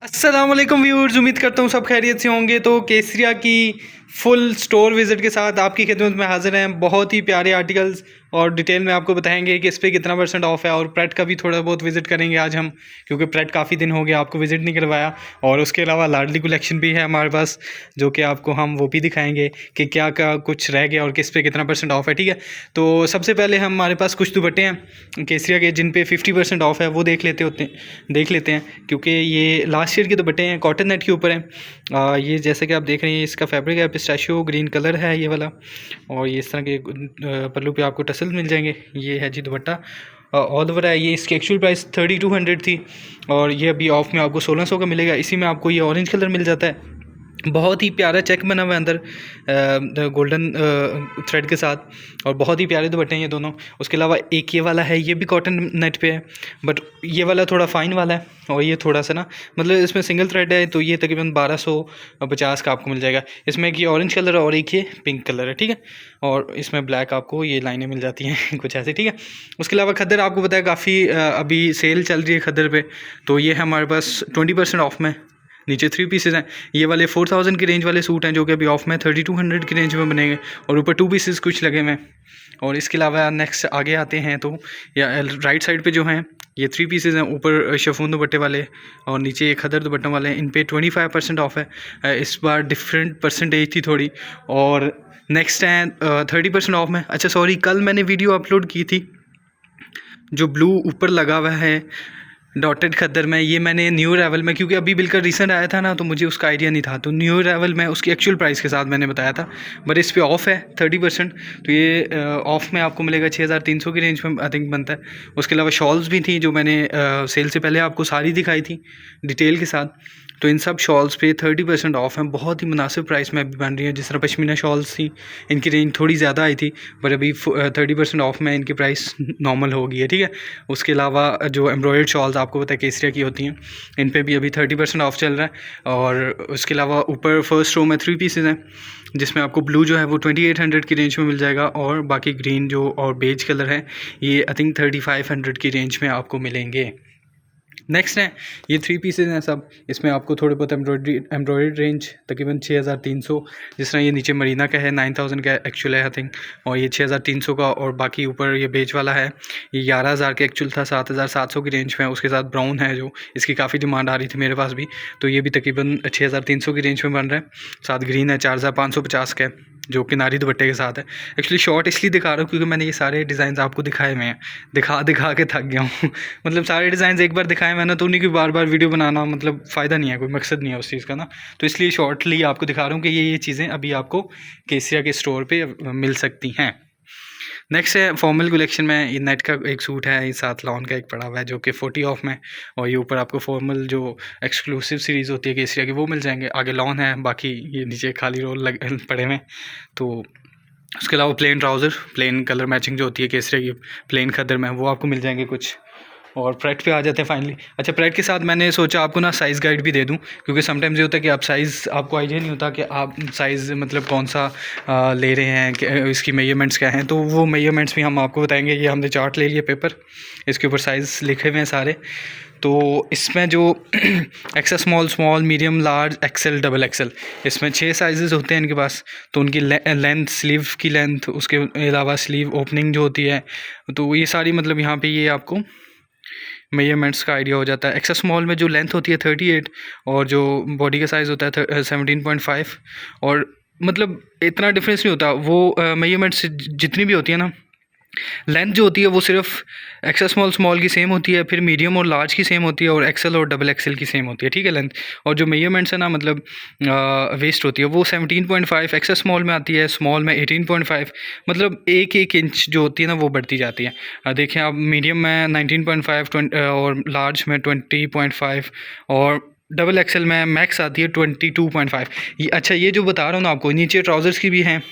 अस्सलाम वालेकुम व्यूअर्स, उम्मीद करता हूँ सब खैरियत से होंगे। तो केसरिया की फुल स्टोर विज़िट के साथ आपकी खिदमत में हाज़िर हैं। बहुत ही प्यारे आर्टिकल्स और डिटेल में आपको बताएंगे कि इस पे कितना % ऑफ है, और प्रेट का भी थोड़ा बहुत विज़िट करेंगे आज हम, क्योंकि प्रेट काफ़ी दिन हो गया आपको विज़िट नहीं करवाया। और उसके अलावा लाडली कलेक्शन भी है हमारे पास, जो कि आपको हम वो भी दिखाएंगे कि क्या क्या कुछ रह गया और किस पे कितना % ऑफ है। ठीक है, तो सबसे पहले हमारे पास कुछ दुपट्टे हैं केसरिया के जिन पे 50% ऑफ है, वो देख लेते हैं क्योंकि ये लास्ट ईयर के दुपट्टे हैं, कॉटन नेट के ऊपर हैं। ये जैसे कि आप देख रहे हैं, इसका फैब्रिक है पिस्ताशियो ग्रीन कलर है ये वाला, और ये इस तरह के पल्लू पे आपको टसल मिल जाएंगे। ये है जी दुपट्टा, ऑल ओवर है। ये इसकी एक्चुअल प्राइस 3200 थी, और ये अभी ऑफ में आपको 1600 का मिलेगा। इसी में आपको ये ऑरेंज कलर मिल जाता है, बहुत ही प्यारा चेक बना हुआ है अंदर गोल्डन थ्रेड के साथ, और बहुत ही प्यारे दुपट्टे हैं ये दोनों। उसके अलावा एक ये वाला है, ये भी कॉटन नेट पे है, बट ये वाला थोड़ा फाइन वाला है, और ये थोड़ा सा ना मतलब इसमें सिंगल थ्रेड है, तो ये तकरीबन 1250 का आपको मिल जाएगा। इसमें एक ये ऑरेंज कलर है और एक ये पिंक कलर है। ठीक है, और इसमें ब्लैक आपको ये लाइनें मिल जाती हैं कुछ ऐसे। ठीक है, उसके अलावा खद्दर आपको पता है काफ़ी अभी सेल चल रही है खद्दर पे, तो ये है हमारे पास 20% ऑफ में। नीचे 3 पीसेज हैं, ये वाले 4000 की रेंज वाले सूट हैं जो कि अभी ऑफ में 3200 की रेंज में बनेंगे, और ऊपर 2 पीसेज कुछ लगे हुए हैं। और इसके अलावा नेक्स्ट आगे आते हैं तो या राइट साइड पे जो हैं ये 3 पीसेज हैं, ऊपर शफून दुपट्टे वाले और नीचे एक खदर दुपट्टों वाले हैं। इन पे 25% ऑफ है। इस बार डिफरेंट परसेंटेज थी थोड़ी, और नेक्स्ट हैं 30% ऑफ में। अच्छा सॉरी, कल मैंने वीडियो अपलोड की थी जो ब्लू ऊपर लगा हुआ है डॉटेड खद्दर में, ये मैंने न्यू अराइवल में, क्योंकि अभी बिल्कुल रिसेंट आया था ना, तो मुझे उसका आइडिया नहीं था, तो न्यू अराइवल में उसकी एक्चुअल प्राइस के साथ मैंने बताया था, बट इस पे ऑफ़ है 30%। तो ये ऑफ़ में आपको मिलेगा 6300 की रेंज में आई थिंक बनता है। उसके अलावा शॉल्स भी थी जो मैंने सेल से पहले आपको सारी दिखाई थी डिटेल के साथ, तो इन सब शॉल्स पे 30% ऑफ है। बहुत ही मुनासिब प्राइस में अभी बन रही है। जिस तरह पश्मीना शॉल्स थी, इनकी रेंज थोड़ी ज़्यादा आई थी, पर अभी 30% ऑफ में इनकी प्राइस नॉर्मल हो गई है। ठीक है, उसके अलावा जो एम्ब्रॉयडर्ड शॉल्स आपको पता है केसरिया की होती हैं, इन पे भी अभी 30% ऑफ चल रहा है। और उसके अलावा ऊपर फर्स्ट रो में 3 पीसेज हैं, जिसमें आपको ब्लू जो है वो 2800 की रेंज में मिल जाएगा, और बाकी ग्रीन जो और बेज कलर है ये आई थिंक 3500 की रेंज में आपको मिलेंगे। नेक्स्ट है ये 3 पीसेज हैं सब, इसमें आपको थोड़े बहुत एम्ब्रॉयडरी रेंज तकरीबन 6300, जिस तरह ये नीचे मरीना का है 9000 का एक्चुअल है आई थिंक, और ये 6300 का, और बाकी ऊपर ये बेज वाला है ये 11000 का एक्चुअल था, 7700 की रेंज में। उसके साथ ब्राउन है जो इसकी काफ़ी डिमांड आ रही थी मेरे पास भी, तो ये भी तकरीबन 6300 की रेंज में बन रहा है। साथ ग्रीन है 4550 का, जो किनारी दुपट्टे के साथ है। एक्चुअली शॉर्ट इसलिए दिखा रहा हूँ क्योंकि मैंने ये सारे डिज़ाइन आपको दिखाए हुए हैं, दिखा के थक गया हूँ मतलब सारे डिज़ाइन एक बार दिखाए मैंने, तो उन्हीं की बार बार वीडियो बनाना मतलब फ़ायदा नहीं है, कोई मकसद नहीं है उस चीज़ का ना, तो इसलिए शॉर्टली आपको दिखा रहा हूँ कि ये चीज़ें अभी आपको केसरिया के स्टोर पर मिल सकती हैं। नेक्स्ट है फॉर्मल कलेक्शन में, ये नेट का एक सूट है, ये साथ लॉन का एक पड़ा हुआ है जो कि 40 ऑफ में, और ये ऊपर आपको फॉर्मल जो एक्सक्लूसिव सीरीज़ होती है केसरिया की वो मिल जाएंगे। आगे लॉन है, बाकी ये नीचे खाली रोल पड़े हुए। तो उसके अलावा plane trouser, plain colour matching जो होती है केसरिया की प्लेन खद्दर में, वो आपको मिल जाएंगे कुछ। और प्रेट पे आ जाते हैं फाइनली। अच्छा, प्रेट के साथ मैंने सोचा आपको ना साइज़ गाइड भी दे दूं, क्योंकि समटाइम्स ये होता है कि आप साइज़ आपको आइडिया नहीं होता कि आप साइज़ मतलब कौन सा ले रहे हैं, कि इसकी मेजरमेंट्स क्या हैं, तो वो मेजरमेंट्स भी हम आपको बताएंगे। ये हमने चार्ट ले लिया पेपर, इसके ऊपर साइज़ लिखे हुए हैं सारे। तो इसमें जो Excel small medium large XL double XL, इसमें 6 साइज़ होते हैं इनके पास। तो उनकी लेंथ, स्लीव की लेंथ, उसके अलावा स्लीव ओपनिंग जो होती है, तो ये सारी मतलब यहाँ पे ये आपको मेजरमेंट्स का आइडिया हो जाता है। एक्सेल स्मॉल में जो लेंथ होती है 38, और जो बॉडी का साइज़ होता है 17.5, और मतलब इतना डिफरेंस नहीं होता। वो मेजरमेंट्स जितनी भी होती है ना, लेंथ जो होती है वो सिर्फ एक्सेल स्मॉल की सेम होती है, फिर मीडियम और लार्ज की सेम होती है, और एक्सेल और डबल एक्सेल की सेम होती है। ठीक है, लेंथ। और जो मेजरमेंट्स है ना मतलब वेस्ट होती है वो 17.5 एक्सेल स्मॉल में आती है, स्मॉल में 18.5, मतलब 1 इंच जो होती है ना वो बढ़ती जाती है। देखें आप, मीडियम में 19.5 और लार्ज में 20.5, और डबल एक्सेल में मैक्स आती है 22.5। अच्छा, ये जो बता रहा हूँ ना आपको, नीचे ट्राउज़र्स की भी हैं,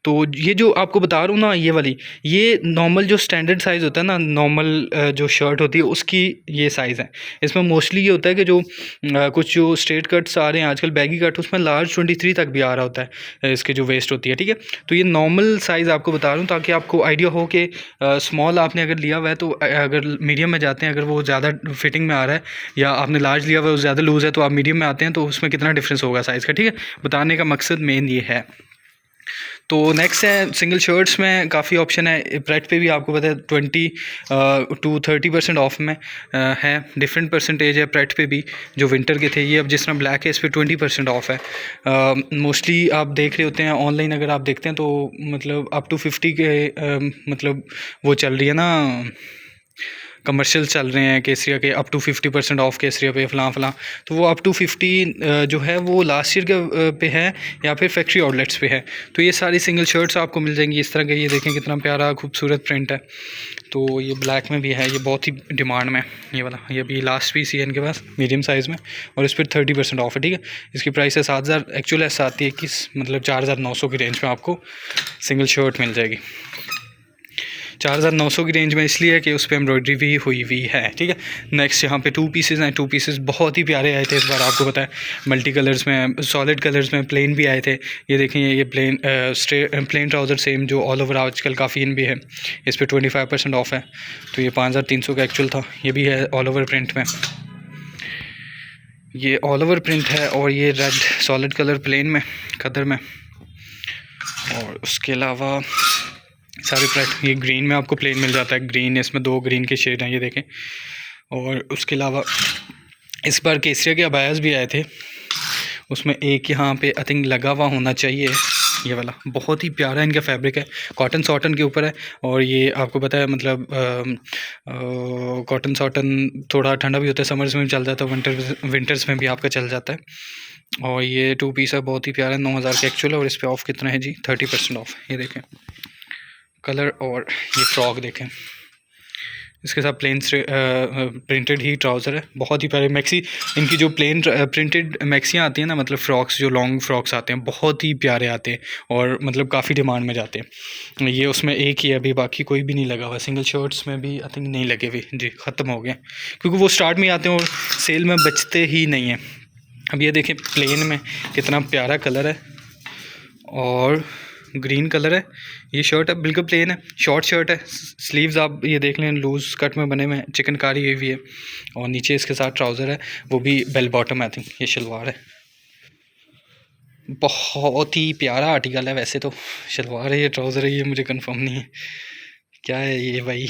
तो ये जो आपको बता रहा हूँ ना, ये वाली, ये नॉर्मल जो स्टैंडर्ड साइज़ होता है ना, नॉर्मल जो शर्ट होती है उसकी ये साइज़ है। इसमें मोस्टली ये होता है कि जो कुछ जो स्ट्रेट कट्स आ रहे हैं आजकल, बैगी कट, उसमें लार्ज 23 तक भी आ रहा होता है इसके जो वेस्ट होती है, ठीक है। तो ये नॉर्मल साइज़ आपको बता रहा हूँ ताकि आपको आइडिया हो कि स्मॉल आपने अगर लिया हुआ है तो अगर मीडियम में जाते हैं, अगर वो ज़्यादा फिटिंग में आ रहा है, या आपने लार्ज लिया हुआ है वो ज़्यादा लूज़ है, तो आप मीडियम में आते हैं तो उसमें कितना डिफरेंस होगा साइज़ का, ठीक है। बताने का मकसद मेन ये है। तो नेक्स्ट है सिंगल शर्ट्स में काफ़ी ऑप्शन है। प्रेट पे भी आपको पता है 20 to 30% ऑफ में है। डिफरेंट परसेंटेज है प्रेट पे भी, जो विंटर के थे। ये अब जिस तरह ब्लैक है इस पर 20% ऑफ है। मोस्टली आप देख रहे होते हैं ऑनलाइन, अगर आप देखते हैं तो मतलब अप टू 50 के मतलब वो चल रही है ना, कमर्शियल चल रहे हैं केसरिया के, अप टू 50% ऑफ केसरिया पे फ़लाँ फ़लाँ। तो वो अप टू 50 जो है वो लास्ट ईयर के पे है या फिर फैक्ट्री आउटलेट्स पे है। तो ये सारी सिंगल शर्ट्स आपको मिल जाएंगी इस तरह के। ये देखें कितना प्यारा खूबसूरत प्रिंट है। तो ये ब्लैक में भी है, ये बहुत ही डिमांड में, ये वाला। ये भी लास्ट पीस ही है इनके पास मीडियम साइज़ में, और इस पर 30% ऑफ है, ठीक है। इसकी प्राइस है 7000, एक्चुअल ऐसा आती है कि मतलब 4900 की रेंज में आपको सिंगल शर्ट मिल जाएगी। 4900 की रेंज में इसलिए है कि उस पर एम्ब्रॉयडरी भी हुई हुई है, ठीक है। नेक्स्ट यहाँ पे 2 पीसेस हैं। 2 पीसेस बहुत ही प्यारे आए थे इस बार, आपको पता है मल्टी कलर्स में, सॉलिड कलर्स में, प्लेन भी आए थे। ये देखें, ये प्लेन ट्राउज़र सेम जो ऑल ओवर आजकल काफ़ी इन भी है, इस पर 25% ऑफ है। तो ये 5300 का एक्चुअल था। ये भी है ऑल ओवर प्रिंट में, ये ऑल ओवर प्रिंट है। और ये रेड सॉलिड कलर प्लेन में कदर में। और उसके अलावा सारे प्लेट, ये ग्रीन में आपको प्लेन मिल जाता है, ग्रीन, इसमें 2 ग्रीन के शेड हैं, ये देखें। और उसके अलावा इस बार केसरिया के अबायास भी आए थे, उसमें एक यहाँ पे आई थिंक लगा हुआ होना चाहिए, ये वाला बहुत ही प्यारा इनका फैब्रिक है, कॉटन सॉटन के ऊपर है। और ये आपको पता है मतलब कॉटन सॉटन थोड़ा ठंडा भी होता है, समर्स में भी चल जाता है, विंटर्स में भी आपका चल जाता है। और ये 2 पीस है, बहुत ही प्यारा, 9000 का एक्चुअल है। और इस पर ऑफ़ कितना है जी? 30% ऑफ। ये देखें कलर। और ये फ्रॉक देखें, इसके साथ प्लेन प्रिंटेड ही ट्राउज़र है, बहुत ही प्यारे। मैक्सी इनकी जो प्लेन प्रिंटेड मैक्सियाँ आती हैं ना, मतलब फ़्रॉक्स, जो लॉन्ग फ्रॉक्स आते हैं, बहुत ही प्यारे आते हैं और मतलब काफ़ी डिमांड में जाते हैं। ये उसमें एक ही है अभी, बाकी कोई भी नहीं लगा हुआ। सिंगल शर्ट्स में भी आई थिंक नहीं लगे हुए जी, ख़त्म हो गए, क्योंकि वो स्टार्ट में आते हैं और सेल में बचते ही नहीं हैं। अब ये देखें प्लेन में कितना प्यारा कलर है और ग्रीन कलर है। ये शर्ट है, बिल्कुल प्लेन है, शॉर्ट शर्ट है। स्लीव्स आप ये देख लें लूज़ कट में बने हुए हैं, चिकनकारी हुई हुई है। और नीचे इसके साथ ट्राउज़र है, वो भी बेल बॉटम आई थिंक। ये शलवार है, बहुत ही प्यारा आर्टिकल है। वैसे तो शलवार है, ये ट्राउज़र है, ये मुझे कंफर्म नहीं है क्या है ये भाई।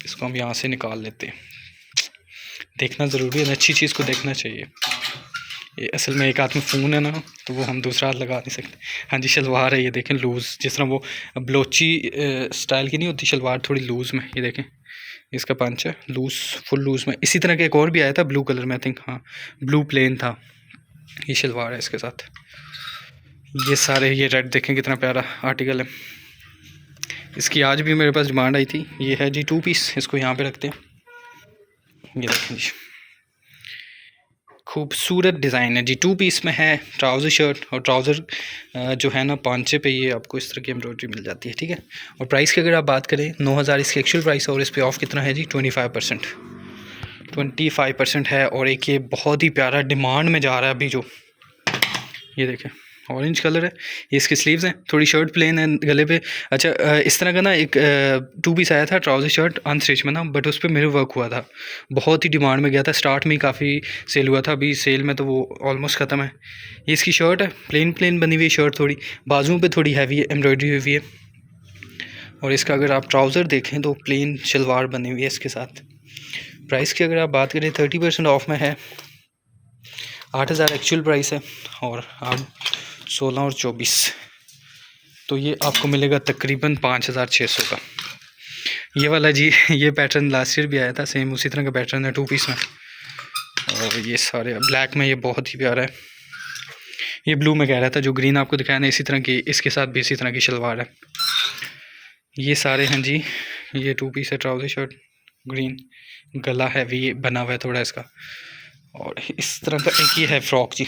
इसको हम यहाँ से निकाल लेते हैं, देखना ज़रूरी है, अच्छी चीज़ को देखना चाहिए। ये असल में एक हाथ में फ़ोन है ना, तो वो हम दूसरा हाथ लगा नहीं सकते। हाँ जी, शलवार है, ये देखें लूज़, जिस तरह वो ब्लोची स्टाइल की नहीं होती शलवार, थोड़ी लूज़ में। ये देखें इसका पंच है लूज़, फुल लूज़ में। इसी तरह का एक और भी आया था ब्लू कलर में आई थिंक, हाँ ब्लू प्लेन था। ये शलवार है इसके साथ। ये सारे, ये रेड देखें कितना प्यारा आर्टिकल है। इसकी आज भी मेरे पास डिमांड आई थी। ये है जी 2 पीस, इसको यहाँ पर रखते हैं। ये देखें जी, खूबसूरत डिज़ाइन है जी। 2 पीस में है, ट्राउज़र शर्ट। और ट्राउज़र जो है ना पांचे पे ये आपको इस तरह की एम्ब्रॉयडरी मिल जाती है, ठीक है। और प्राइस की अगर आप बात करें 9000 इसकी एक्चुअल प्राइस है। और इस पे ऑफ कितना है जी? 25% है। और एक ये बहुत ही प्यारा डिमांड में जा रहा है अभी जो, ये देखें ऑरेंज कलर है। ये इसकी स्लीव्स हैं, थोड़ी शर्ट प्लेन है गले पे। अच्छा इस तरह का ना एक 2 पीस आया था ट्राउज़र शर्ट अनस्टिच में ना, बट उस पर मिरर वर्क हुआ था, बहुत ही डिमांड में गया था। स्टार्ट में ही काफ़ी सेल हुआ था, अभी सेल में तो वो ऑलमोस्ट ख़त्म है। ये इसकी शर्ट है, प्लेन बनी हुई शर्ट, थोड़ी बाजुओं पे थोड़ी हैवी एम्ब्रॉयडरी हुई है। और इसका अगर आप ट्राउज़र देखें तो प्लेन शलवार बनी हुई है इसके साथ। प्राइस की अगर आप बात करें 30% ऑफ में है। 8000 एक्चुअल प्राइस है और आप 16 और 24, तो ये आपको मिलेगा तकरीबन 5600 का। ये वाला जी, ये पैटर्न लास्ट ईयर भी आया था, सेम उसी तरह का पैटर्न है 2 पीस में। और ये सारे ब्लैक में, ये बहुत ही प्यारा है। ये ब्लू में कह रहा था, जो ग्रीन आपको दिखाया ना इसी तरह की, इसके साथ भी इसी तरह की शलवार है। ये सारे हैं जी, ये 2 पीस है ट्राउज़र शर्ट, ग्रीन, गला हैवी बना हुआ है थोड़ा इसका। और इस तरह का एक ये है फ्रॉक जी,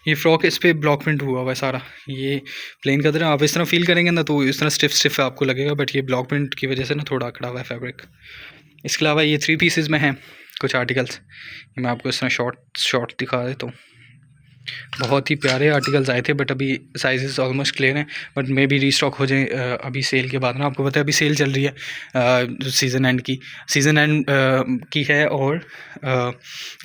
ये फ्रॉक इस पर ब्लॉक प्रिंट हुआ हुआ है सारा, ये प्लेन का तरह आप इस तरह फील करेंगे ना तो इस तरह स्टिफ आपको लगेगा, बट ये ब्लॉक प्रिंट की वजह से ना थोड़ा अकड़ा हुआ है फैब्रिक। इसके अलावा ये 3 पीसेस में हैं कुछ आर्टिकल्स, ये मैं आपको इस तरह शॉर्ट दिखा देता हूँ। बहुत ही प्यारे आर्टिकल्स आए थे, बट अभी साइजेस ऑलमोस्ट क्लियर हैं, बट मे भी रीस्टॉक हो जाए अभी सेल के बाद ना। आपको पता है अभी सेल चल रही है सीज़न एंड की है, और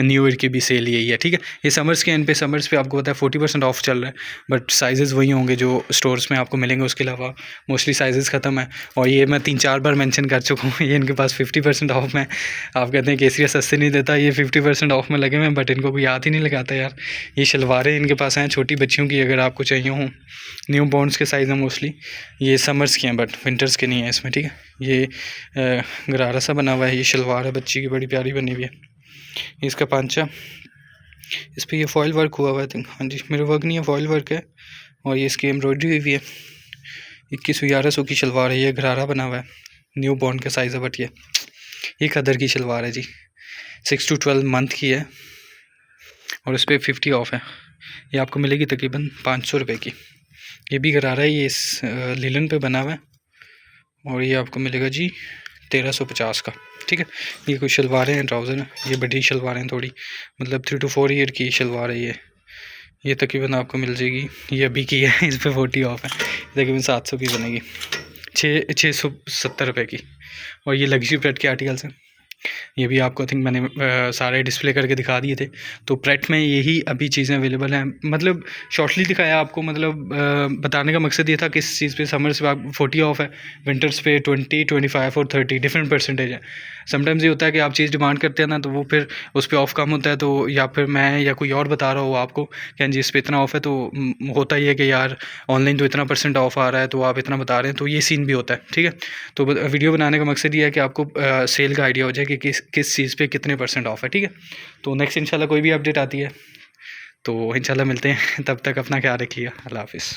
न्यू ईयर की भी सेल यही है, ठीक है। ये समर्स के एंड पे, समर्स पे आपको पता है 40% ऑफ चल रहा है, बट साइजेस वही होंगे जो स्टोर्स में आपको मिलेंगे, उसके अलावा मोस्टली साइजेस ख़त्म है। और ये मैं 3-4 बार मेंशन कर चुका हूँ, ये इनके पास 50% ऑफ में। आप कहते हैं केसरिया सस्ते नहीं देता, ये 50% ऑफ में लगे हुए हैं, बट इनको कोई याद ही नहीं लगाता यार। ये शलवारें इनके पास हैं छोटी बच्चियों की, अगर आपको चाहिए हों, न्यू बॉर्न्स के साइज़ हैं मोस्टली। ये समर्स के हैं बट विंटर्स के नहीं है इसमें, ठीक है। ये गरारा सा बना हुआ है, ये शलवार है बच्ची की, बड़ी प्यारी बनी हुई है। इसका पांचा, इस पर ये फॉयल वर्क हुआ हुआ है, हाँ जी, मेरा वर्क नहीं है, फॉयल वर्क है, और ये इसकी एम्ब्रॉयडरी हुई है। 2100-1100 की शलवार है, ये गरारा बना हुआ है, न्यू बॉर्न का साइज़ है, बट ये खदर की शलवार है जी, 6 to 12 मंथ की है, और इस पर 50 ऑफ है। ये आपको मिलेगी तकरीबन 500 रुपये की। ये भी गरारा है, ये इस लिलन पे बना हुआ है, और ये आपको मिलेगा जी 1350 का, ठीक है। ये कुछ शलवारें हैं, ट्राउज़र हैं, ये बड़ी शलवारें हैं थोड़ी, मतलब 3 to 4 ईयर की शलवार है ये तकरीबन आपको मिल जाएगी, ये अभी की है, इस पर 40 ऑफ है, तकरीबन 700 की बनेगी, 670 रुपये की। और ये लग्जरी प्रेट के आर्टिकल्स हैं, ये भी आपको थिंक मैंने सारे डिस्प्ले करके दिखा दिए थे। तो प्रेट में यही अभी चीज़ें अवेलेबल हैं, मतलब शॉर्टली दिखाया आपको, मतलब बताने का मकसद ये था किस चीज़ पे समर्स पे 40 ऑफ है, विंटर्स पे 20, 25 और 30 डिफरेंट परसेंटेज है। समटाइम्स ये होता है कि आप चीज़ डिमांड करते हैं ना, तो वो फिर उस पर ऑफ कम होता है, तो या फिर मैं या कोई और बता रहा हो आपको कि हाँ जी इस पर इतना ऑफ है, तो होता ही है कि यार ऑनलाइन तो इतना % ऑफ आ रहा है, तो आप इतना बता रहे हैं, तो ये सीन भी होता है, ठीक है। तो वीडियो बनाने का मकसद ये है कि आपको सेल का आइडिया हो जाए कि किस चीज़ पे कितने % ऑफ है, ठीक है। तो नेक्स्ट इंशाल्लाह कोई भी अपडेट आती है तो इंशाल्लाह मिलते हैं, तब तक अपना ख्याल रखिएगा, अल्लाह हाफ़िज़।